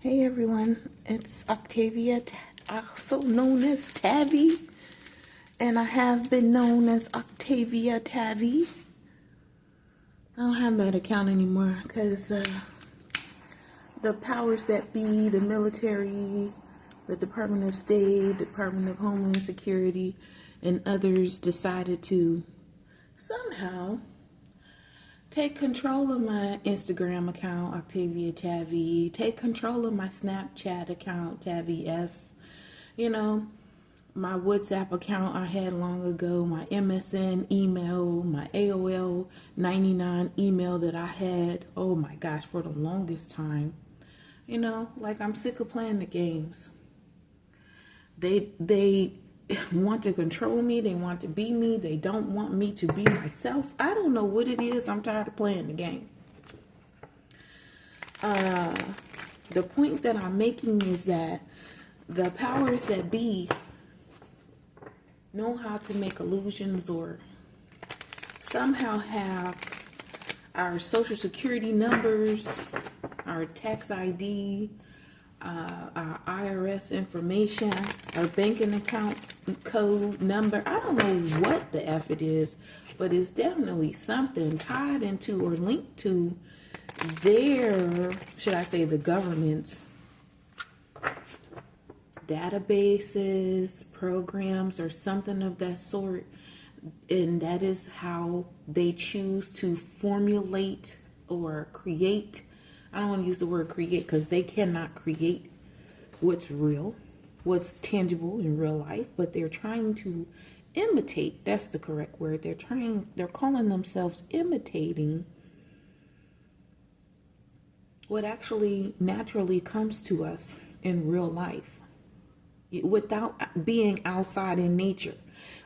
Hey everyone, it's Octavia, also known as Tavy, and I have been known as Octavia Tavy. I don't have that account anymore because the powers that be, the military, the Department of State, Department of Homeland Security, and others decided to somehow take control of my Instagram account, Octavia Tavy. Take control of my Snapchat account, TAVYDHF. You know, my WhatsApp account I had long ago, my MSN email, my AOL 99 email that I had, oh my gosh, for the longest time. You know, like I'm sick of playing the games. They want to control me. They want to be me. They don't want me to be myself. I don't know what it is. I'm tired of playing the game. The point that I'm making is that the powers that be know how to make illusions or somehow have our social security numbers, our tax ID, our IRS information, our banking account code number. I don't know what the F it is, but it's definitely something tied into or linked to their, should I say, the government's databases, programs, or something of that sort. And that is how they choose to formulate or create. I don't want to use the word create because they cannot create what's real, what's tangible in real life, but they're trying to imitate. That's the correct word. They're calling themselves imitating what actually naturally comes to us in real life without being outside in nature.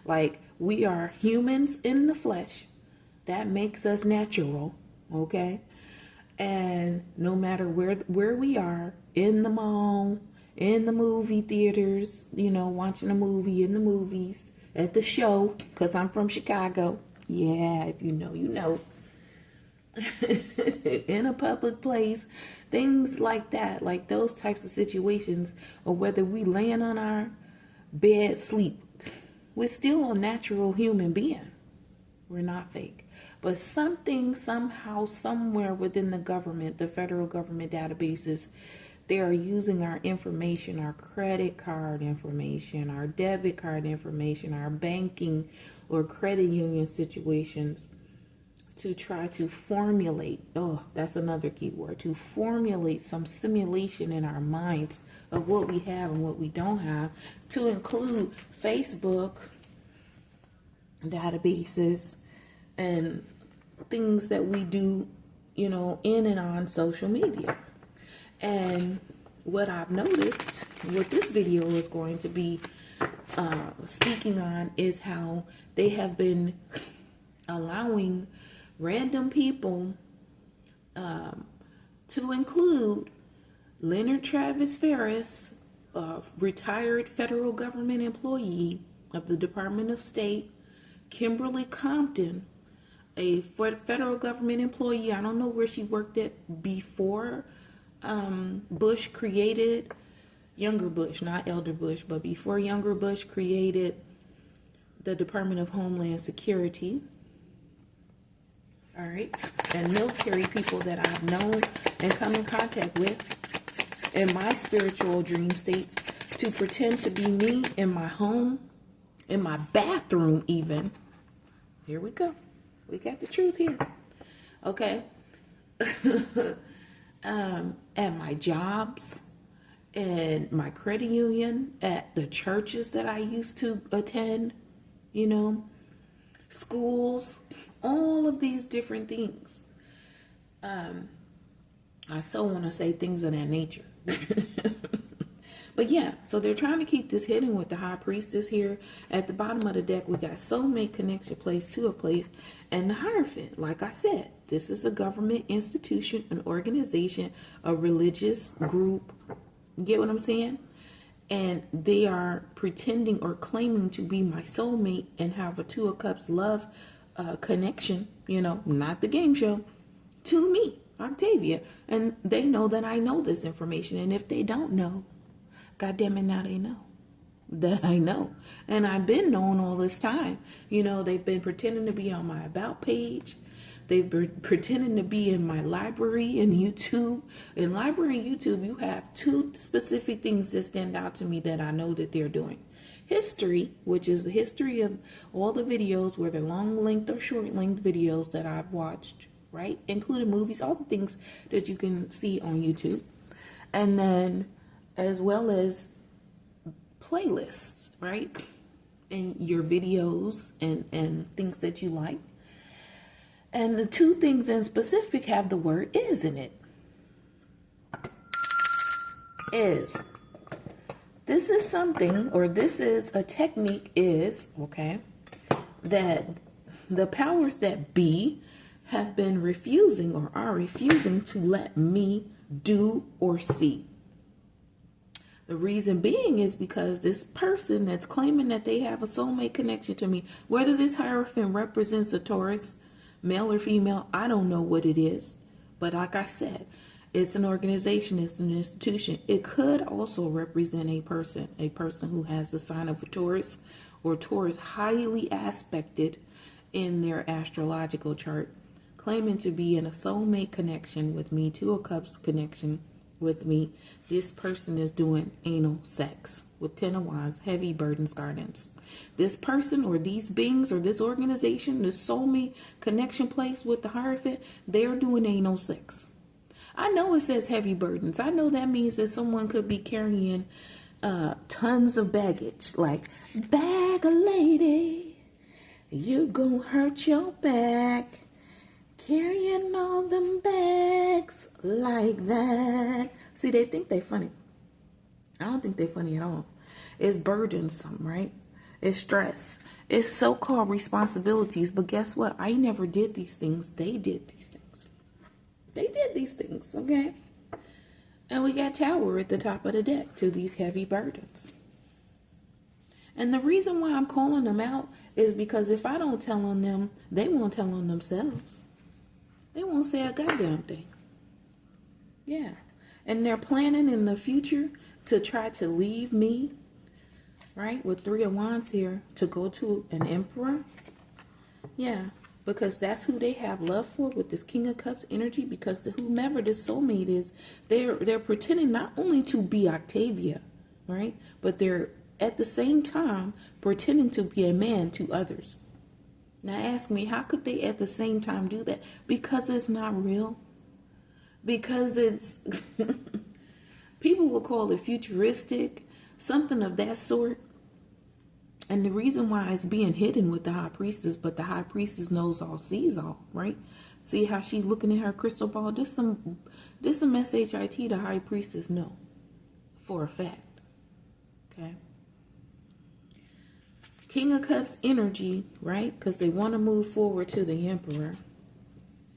Like, we are humans in the flesh. That makes us natural, okay? And no matter where we are, in the mall, in the movie theaters, you know, watching a movie, in the movies, at the show, because I'm from Chicago. Yeah, if you know, you know. In a public place, things like that, like those types of situations, or whether we laying on our bed sleep, we're still a natural human being. We're not fake. But something, somehow, somewhere within the government, the federal government databases, they are using our information, our credit card information, our debit card information, our banking or credit union situations to try to formulate, oh, that's another key word, to formulate some simulation in our minds of what we have and what we don't have, to include Facebook databases and things that we do, you know, in and on social media. And what I've noticed, what this video is going to be speaking on, is how they have been allowing random people to include Leonard Travis Ferris, a retired federal government employee of the Department of State, Kimberly Compton, a federal government employee. I don't know where she worked at before Bush created, younger Bush, not elder Bush, but before younger Bush created the Department of Homeland Security. All right, and military people that I've known and come in contact with in my spiritual dream states to pretend to be me in my home, in my bathroom even. Here we go. We got the truth here. Okay. At my jobs, and my credit union, at the churches that I used to attend, you know, schools, all of these different things. I so want to say things of that nature. But yeah, so they're trying to keep this hidden with the high priestess here. At the bottom of the deck, we got soulmate connection placed to a place, and the Hierophant. Like I said, this is a government institution, an organization, a religious group. You get what I'm saying? And they are pretending or claiming to be my soulmate and have a Two of Cups love connection, you know, not the game show, to me. Octavia. And they know that I know this information. And if they don't know, God damn it, now they know that I know. And I've been known all this time. You know, they've been pretending to be on my About page. They've been pretending to be in my library and YouTube. In library and YouTube, you have two specific things that stand out to me that I know that they're doing. History, which is the history of all the videos, whether long-length or short-length videos that I've watched, right? Including movies, all the things that you can see on YouTube. And then as well as playlists, right? And your videos and things that you like. And the two things in specific have the word is in it. Is. This is something, or this is a technique is, okay, that the powers that be have been refusing or are refusing to let me do or see. The reason being is because this person that's claiming that they have a soulmate connection to me, whether this hierophant represents a Taurus, male or female, I don't know what it is. But like I said, it's an organization, it's an institution. It could also represent a person who has the sign of a Taurus or Taurus highly aspected in their astrological chart, claiming to be in a soulmate connection with me, Two of Cups connection with me. This person is doing anal sex with Ten of Wands, heavy burdens, guardians. This person or these beings or this organization, this soulmate connection place with the Hierophant, they're doing anal sex. I know it says heavy burdens. I know that means that someone could be carrying tons of baggage. Like, bag a lady, you gonna hurt your back. Carrying all them bags like that. See, they think they funny. I don't think they're funny at all. It's burdensome, right? It's stress. It's so-called responsibilities. But guess what? I never did these things. They did these things. They did these things, okay? And we got Tower at the top of the deck to these heavy burdens. And the reason why I'm calling them out is because if I don't tell on them, they won't tell on themselves. They won't say a goddamn thing. Yeah. And they're planning in the future to try to leave me, right, with Three of Wands here, to go to an Emperor. Yeah, because that's who they have love for with this King of Cups energy, because whomever this soulmate is, they're pretending not only to be Octavia, right, but they're at the same time pretending to be a man to others. Now ask me, how could they at the same time do that? Because it's not real. Because it's, people will call it futuristic, something of that sort. And the reason why it's being hidden with the High Priestess, but the High Priestess knows all, sees all, right? See how she's looking at her crystal ball? This some SHIT the High Priestess know for a fact. Okay. King of Cups energy, right? Because they want to move forward to the Emperor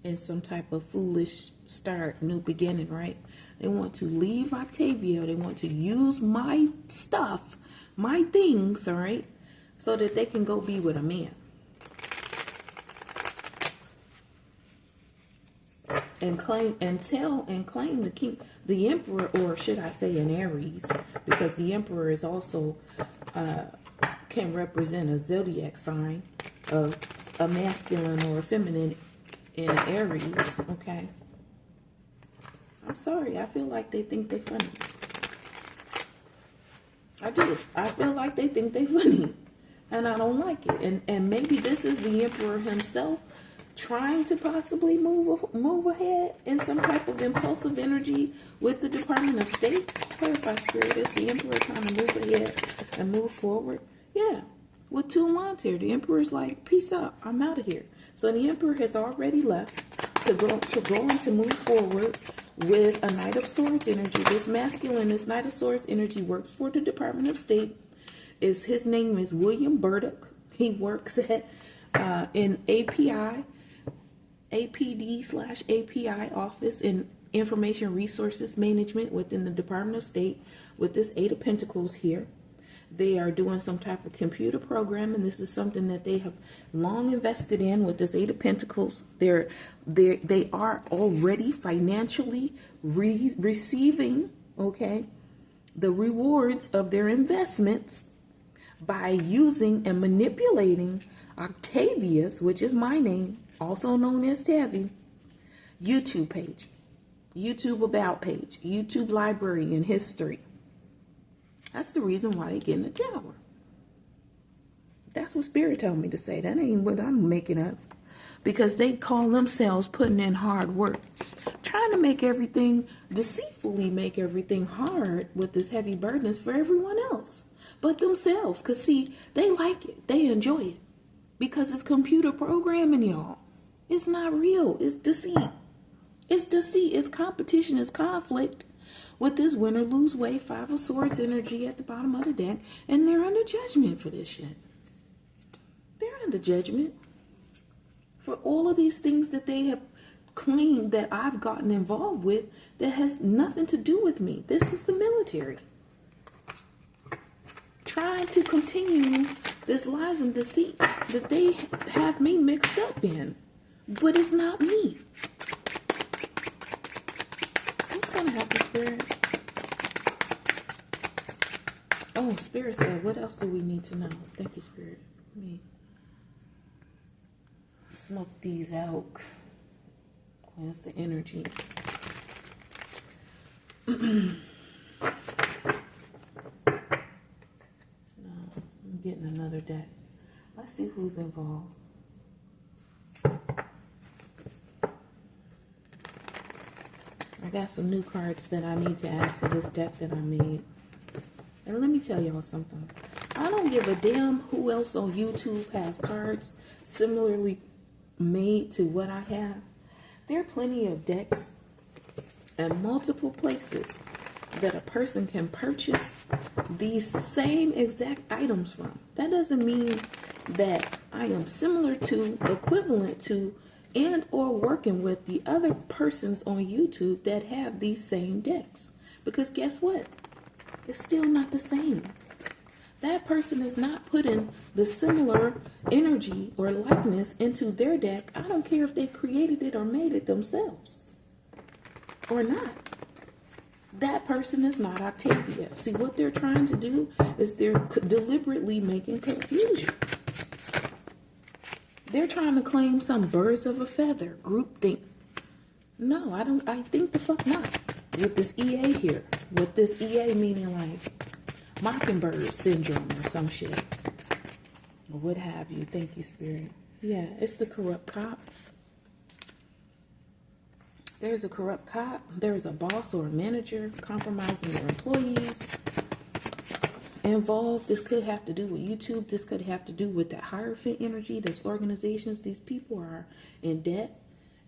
in some type of foolish start, new beginning, right? They want to leave Octavia. They want to use my stuff, my things, all right, so that they can go be with a man. And claim the king, the Emperor, or should I say an Aries, because the Emperor is also can represent a zodiac sign of a masculine or a feminine in Aries, okay? I'm sorry, I feel like they think they're funny. I do. I feel like they think they're funny, and I don't like it. And maybe this is the Emperor himself trying to possibly move ahead in some type of impulsive energy with the Department of State. Clarify, Spirit, is the Emperor trying to move ahead and move forward? Yeah, with Two Wands here, the Emperor's like, peace out, I'm out of here. So the Emperor has already left to go and to move forward with a Knight of Swords energy. This masculine, this Knight of Swords energy works for the Department of State. His name is William Burdock. He works at in APD/API office in Information Resources Management within the Department of State with this Eight of Pentacles here. They are doing some type of computer program, and this is something that they have long invested in with this Eight of Pentacles. They are already financially receiving, okay, the rewards of their investments by using and manipulating Octavia's, which is my name, also known as Tavy, YouTube page, YouTube about page, YouTube library and history. That's the reason why they get in the tower. That's what Spirit told me to say. That ain't what I'm making up. Because they call themselves putting in hard work. Trying to make everything, deceitfully make everything hard with this heavy burdens for everyone else. But themselves. Because see, they like it. They enjoy it. Because it's computer programming, y'all. It's not real. It's deceit. It's deceit. It's competition. It's conflict. With this win or lose way, Five of Swords energy at the bottom of the deck. And they're under judgment for this shit. They're under judgment for all of these things that they have claimed that I've gotten involved with that has nothing to do with me. This is the military. Trying to continue this lies and deceit that they have me mixed up in. But it's not me. What's going to happen, Spirit? Oh, Spirit said, what else do we need to know? Thank you, Spirit. Let me smoke these out. Cleanse the energy. No, I'm getting another deck. Let's see who's involved. I got some new cards that I need to add to this deck that I made. And let me tell y'all something. I don't give a damn who else on YouTube has cards similarly made to what I have. There are plenty of decks and multiple places that a person can purchase these same exact items from. That doesn't mean that I am similar to, equivalent to, and or working with the other persons on YouTube that have these same decks. Because guess what? It's still not the same. That person is not putting the similar energy or likeness into their deck. I don't care if they created it or made it themselves or not. That person is not Octavia. See, what they're trying to do is they're deliberately making confusion. They're trying to claim some birds of a feather group think. No, I don't. I think the fuck not. With this EA here. With this EA meaning like Mockingbird syndrome or some shit. Or what have you. Thank you, Spirit. Yeah, it's the corrupt cop. There's a corrupt cop. There's a boss or a manager compromising their employees involved. This could have to do with YouTube. This could have to do with that Hierophant energy. There's organizations. These people are in debt,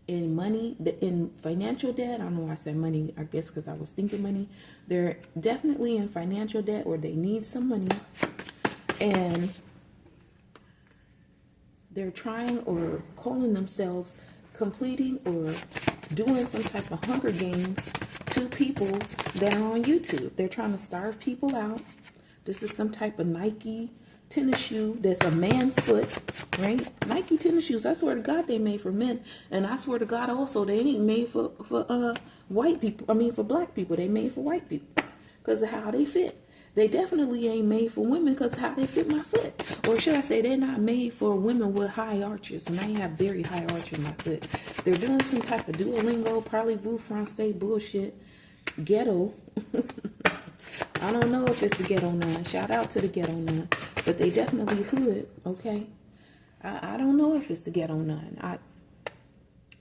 in money, in financial debt. I don't know why I said money, I guess because I was thinking money. They're definitely in financial debt or they need some money. And they're trying or calling themselves completing or doing some type of Hunger Games to people that are on YouTube. They're trying to starve people out. This is some type of Nike tennis shoe that's a man's foot, right? Nike tennis shoes, I swear to God, they made for men. And I swear to God also, they ain't made for white people. I mean, for black people. They made for white people because of how they fit. They definitely ain't made for women because of how they fit my foot. Or should I say, they're not made for women with high arches. And I have very high arch in my foot. They're doing some type of Duolingo, parlez-vous, français bullshit, ghetto. I don't know if it's the Ghetto Nun. Shout out to the Ghetto Nun. But they definitely hood, okay? I don't know if it's the Ghetto Nun.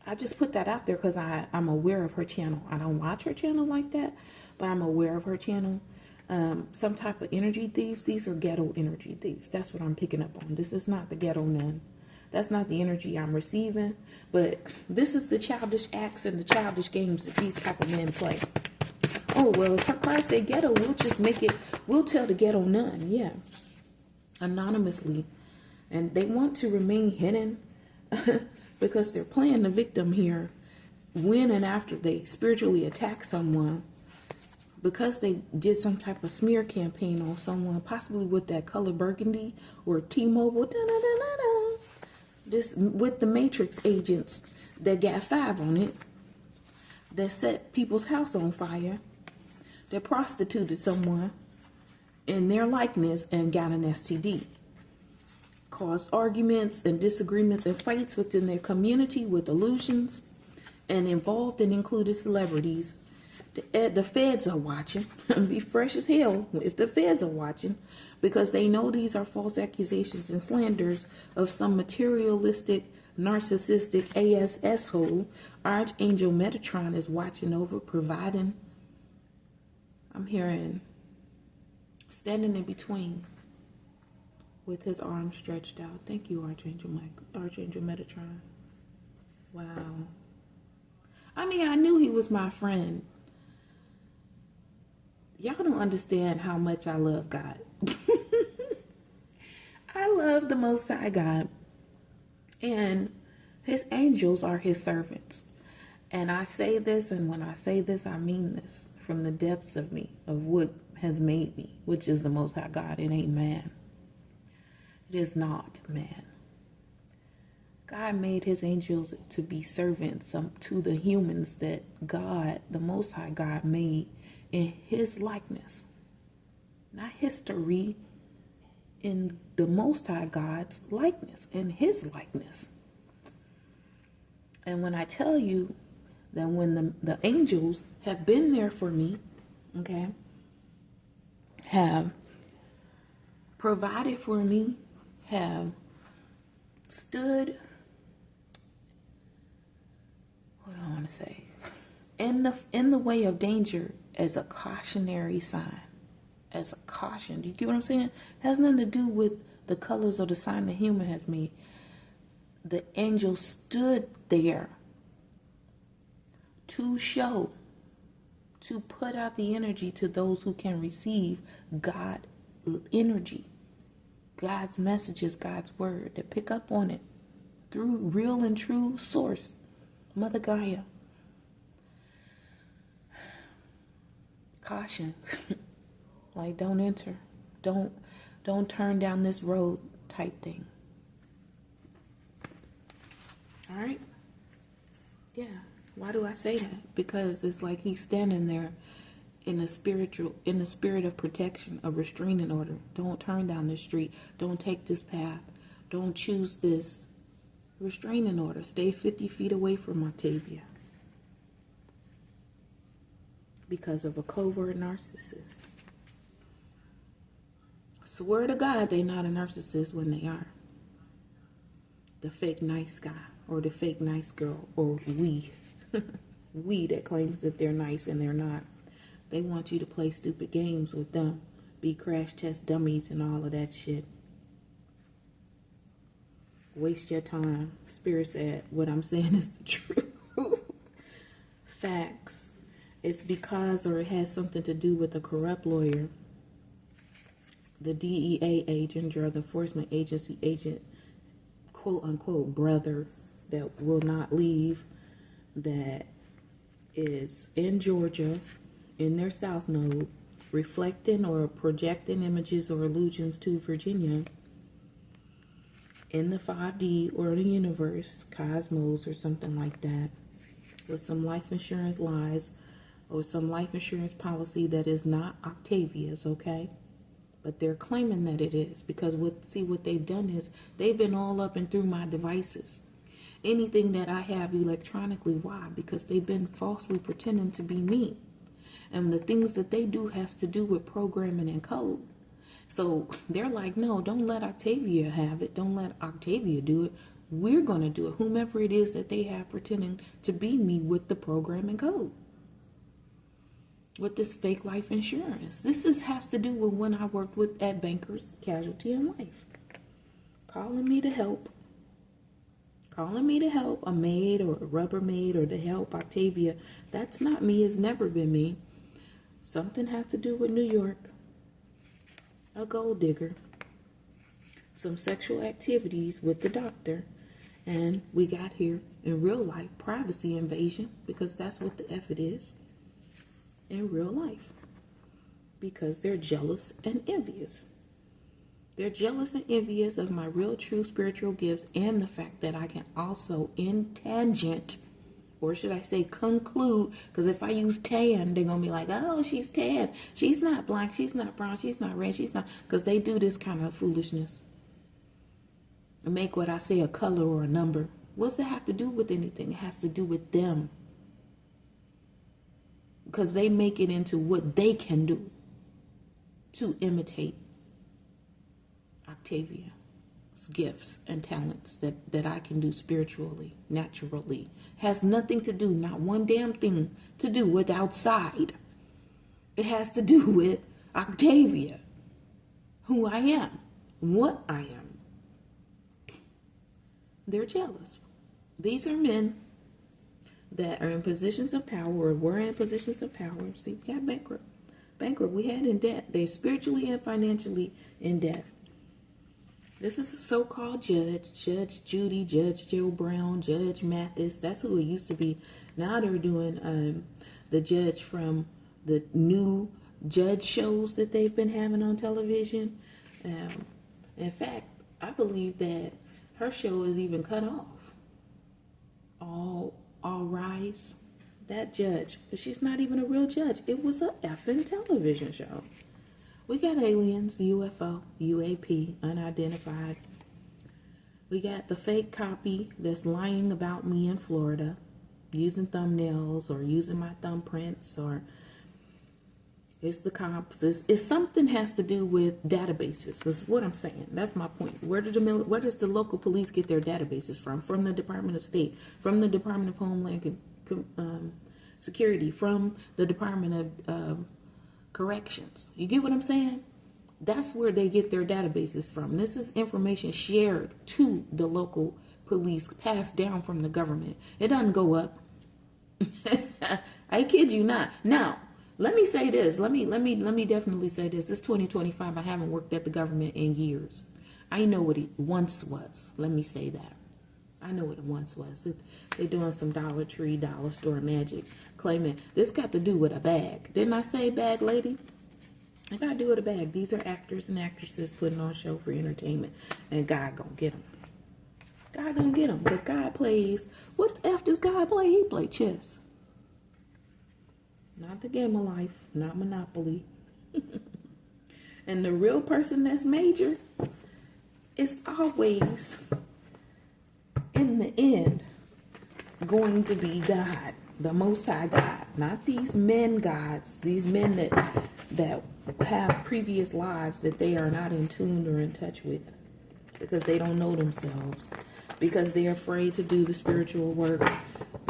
I just put that out there because I'm aware of her channel. I don't watch her channel like that, but I'm aware of her channel. Some type of energy thieves. These are ghetto energy thieves. That's what I'm picking up on. This is not the Ghetto Nun. That's not the energy I'm receiving. But this is the childish acts and the childish games that these type of men play. Oh, well, if her card say ghetto, we'll just make it, we'll tell the Ghetto Nun, yeah. Anonymously. And they want to remain hidden because they're playing the victim here when and after they spiritually attack someone. because they did some type of smear campaign on someone, possibly with that color burgundy or T-Mobile, this with the Matrix agents that got 5 on it, that set people's house on fire, that prostituted someone in their likeness and got an STD, caused arguments and disagreements and fights within their community with illusions, and involved and included celebrities. The feds are watching. Be fresh as hell if the feds are watching, because they know these are false accusations and slanders of some materialistic, narcissistic ASS hole. Archangel Metatron is watching over, providing. I'm hearing standing in between with his arms stretched out. Thank you, Archangel Metatron. Wow. I mean, I knew he was my friend. Y'all don't understand how much I love God. I love the Most High God. And his angels are his servants. And I say this, and when I say this, I mean this from the depths of me, of what has made me, which is the Most High God. It ain't man. It is not man. God made his angels to be servants to the humans that God, the Most High God, made in his likeness. Not history, in the Most High God's likeness, in his likeness. And when I tell you that when the angels have been there for me, okay, have provided for me, have stood, what do I want to say, in the way of danger as a cautionary sign, as a caution. Do you get what I'm saying? It has nothing to do with the colors or the sign the human has made. The angel stood there to show, to put out the energy to those who can receive God energy, God's messages, God's word, to pick up on it through real and true source, Mother Gaia. Caution. Like, don't enter, don't turn down this road type thing. All right? Yeah. Why do I say that? Because it's like he's standing there in the spirit of protection, a restraining order. Don't turn down this street. Don't take this path. Don't choose this. Restraining order. Stay 50 feet away from Octavia. Because of a covert narcissist. Swear to God, they're not a narcissist when they are. The fake nice guy or the fake nice girl, or we that claims that they're nice and they're not. They want you to play stupid games with them, be crash test dummies and all of that shit. Waste your time. Spirit said what I'm saying is the truth. Facts. It's because, or it has something to do with a corrupt lawyer, the DEA agent, Drug Enforcement Agency agent, quote unquote brother that will not leave, that is in Georgia in their South Node, reflecting or projecting images or illusions to Virginia in the 5D or the universe, cosmos or something like that, with some life insurance lies or some life insurance policy that is not Octavia's, okay? But they're claiming that it is, because what they've done is they've been all up and through my devices. Anything that I have electronically. Why? Because they've been falsely pretending to be me. And the things that they do has to do with programming and code. So they're like, no, don't let Octavia have it. Don't let Octavia do it. We're going to do it. Whomever it is that they have pretending to be me with the programming code. With this fake life insurance. This has to do with when I worked at Bankers, Casualty, and Life. Calling me to help. Calling me to help. A maid or a rubber maid or to help Octavia. That's not me. It's never been me. Something has to do with New York. A gold digger. Some sexual activities with the doctor. And we got here in real life privacy invasion, because that's what the F it is. In real life. because they're jealous and envious. They're jealous and envious of my real, true spiritual gifts and the fact that I can also intangent, or should I say conclude, because if I use tan, they're going to be like, oh, she's tan. She's not black. She's not brown. She's not red. She's not, because they do this kind of foolishness. And make what I say a color or a number. What's that have to do with anything? It has to do with them. Because they make it into what they can do to imitate Octavia's gifts and talents that I can do spiritually, naturally. Has nothing to do, not one damn thing to do with outside. It has to do with Octavia, who I am, what I am. They're jealous. These are men that are in positions of power or were in positions of power. See, we got bankrupt. We had in debt. They're spiritually and financially in debt. This is a so-called judge, Judge Judy, Judge Joe Brown, Judge Mathis. That's who it used to be. Now they're doing the judge from the new judge shows that they've been having on television. In fact, I believe that her show is even cut off. All Rise. That judge, but she's not even a real judge. It was a effing television show. We got aliens, UFO, UAP, unidentified. We got the fake copy that's lying about me in Florida, using thumbnails or using my thumbprints, or it's the cops. It's something has to do with databases. Is what I'm saying. That's my point. Where does the local police get their databases from? From the Department of State, from the Department of Homeland Security, from the Department of Corrections. You get what I'm saying? That's where they get their databases from. This is information shared to the local police, passed down from the government. It doesn't go up. I kid you not. Now, let me say this. Let me definitely say this. It's 2025. I haven't worked at the government in years. I know what it once was. Let me say that. I know what it once was. They're doing some Dollar Tree, dollar store magic, claiming this got to do with a bag. Didn't I say bag, lady? I got to do with a bag. These are actors and actresses putting on a show for entertainment, and God gonna get them. God gonna get them, because God plays. What the F does God play? He play chess. Not the game of life, not Monopoly. And the real person that's major is always, in the end, going to be God, the Most High God. Not these men gods, these men that have previous lives that they are not in tune or in touch with, because they don't know themselves, because they're afraid to do the spiritual work.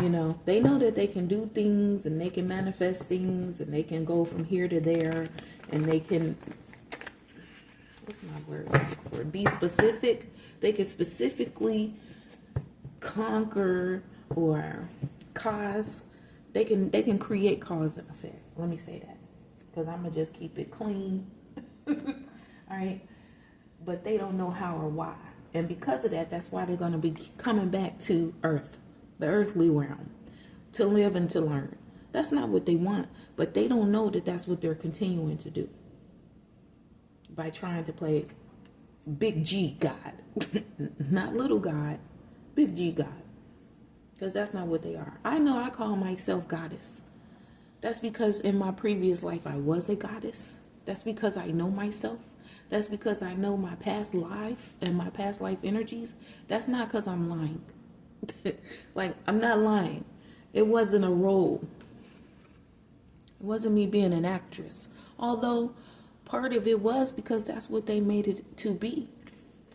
You know, they know that they can do things and they can manifest things and they can go from here to there, and they can, what's my word for it? Be specific. They can specifically conquer or cause. They can create cause and effect. Let me say that, because I'm gonna just keep it clean. All right, but they don't know how or why, and because of that, that's why they're gonna be coming back to Earth, the earthly realm, to live and to learn. That's not what they want, but they don't know that that's what they're continuing to do by trying to play big G God, not little God, big G God, because that's not what they are. I know I call myself goddess. That's because in my previous life I was a goddess. That's because I know myself. That's because I know my past life and my past life energies. That's not because I'm lying. Like, I'm not lying. It wasn't a role. It wasn't me being an actress. Although part of it was because that's what they made it to be.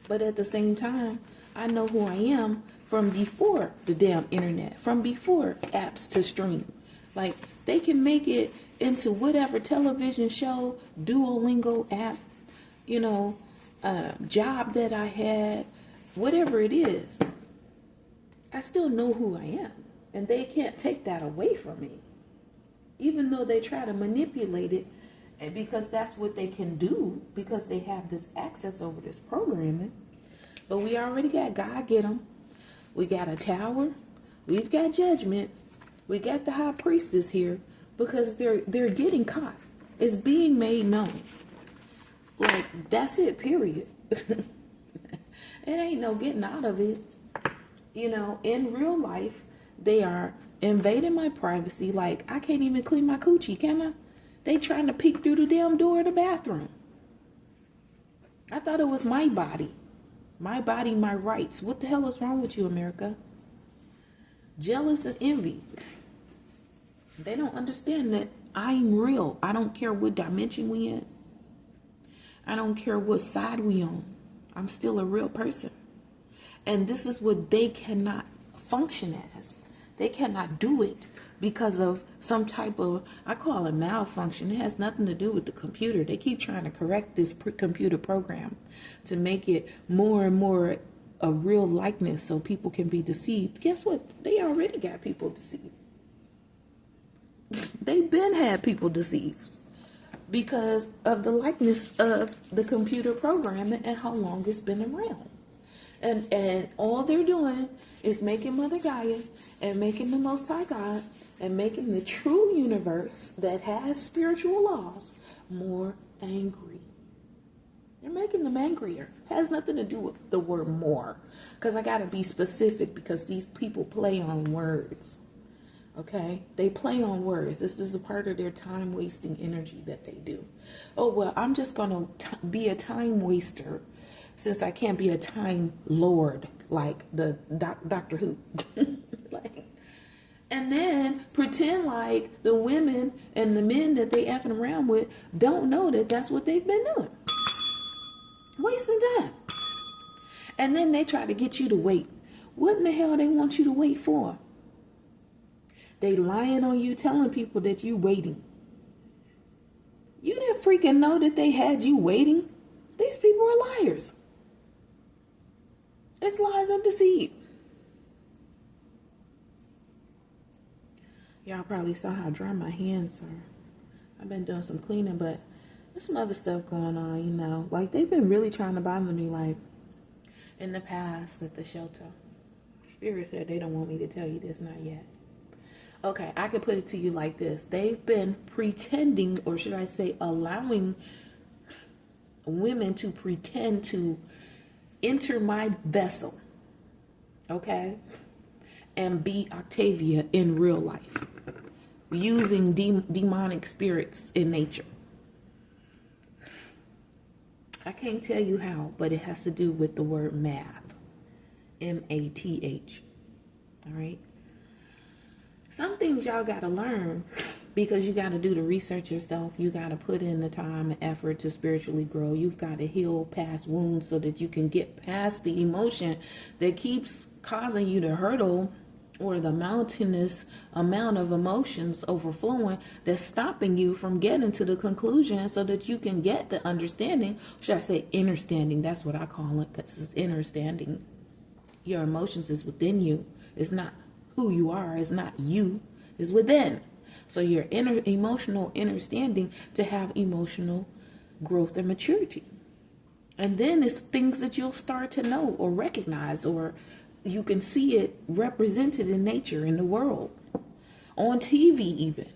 But at the same time, I know who I am from before the damn internet, from before apps to stream. Like, they can make it into whatever television show, Duolingo app, you know, job that I had, whatever it is. I still know who I am, and they can't take that away from me, even though they try to manipulate it, and because that's what they can do, because they have this access over this programming. But we already got God get them. We got a tower. We've got judgment. We got the high priestess here, because they're getting caught. It's being made known. Like, that's it, period. It ain't no getting out of it. You know, in real life, they are invading my privacy. Like, I can't even clean my coochie, can I? They trying to peek through the damn door of the bathroom. I thought it was my body. My body, my rights. What the hell is wrong with you, America? Jealous and envy. They don't understand that I'm real. I don't care what dimension we in. I don't care what side we on. I'm still a real person. And this is what they cannot function as. They cannot do it because of some type of, I call it malfunction. It has nothing to do with the computer. They keep trying to correct this computer program to make it more and more a real likeness so people can be deceived. Guess what? They already got people deceived. They've been had people deceived because of the likeness of the computer program and how long it's been around. And all they're doing is making Mother Gaia and making the Most High God and making the true universe that has spiritual laws more angry. They're making them angrier. It has nothing to do with the word more. Because I got to be specific because these people play on words. Okay? They play on words. This is a part of their time wasting energy that they do. Oh, well, I'm just going to be a time waster since I can't be a time lord like the Dr. Who. And then pretend like the women and the men that they effing around with don't know that that's what they've been doing. Wasting time. And then they try to get you to wait. What in the hell they want you to wait for? They lying on you, telling people that you waiting. You didn't freaking know that they had you waiting. These people are liars. It's lies and deceit. Y'all probably saw how dry my hands are. I've been doing some cleaning, but there's some other stuff going on, you know. Like, they've been really trying to bother me, like, in the past at the shelter. Spirit said they don't want me to tell you this, not yet. Okay, I can put it to you like this. They've been pretending, or should I say allowing women to pretend to enter my vessel, okay, and be Octavia in real life, using demonic spirits in nature. I can't tell you how, but it has to do with the word math, M-A-T-H, all right? Some things y'all got to learn because you got to do the research yourself. You got to put in the time and effort to spiritually grow. You've got to heal past wounds so that you can get past the emotion that keeps causing you to hurdle, or the mountainous amount of emotions overflowing that's stopping you from getting to the conclusion so that you can get the understanding. Should I say understanding? That's what I call it, because it's understanding. Your emotions is within you. It's not who you are. It's not you. It's within. So your emotional understanding to have emotional growth and maturity. And then it's things that you'll start to know or recognize, or you can see it represented in nature, in the world, on TV even.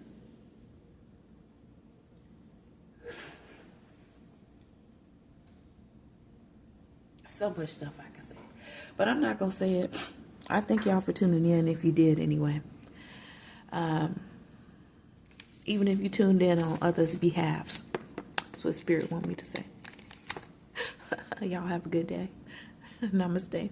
So much stuff I can say, but I'm not going to say it. I thank y'all for tuning in if you did anyway. Even if you tuned in on others' behalves. That's what Spirit want me to say. Y'all have a good day. Namaste.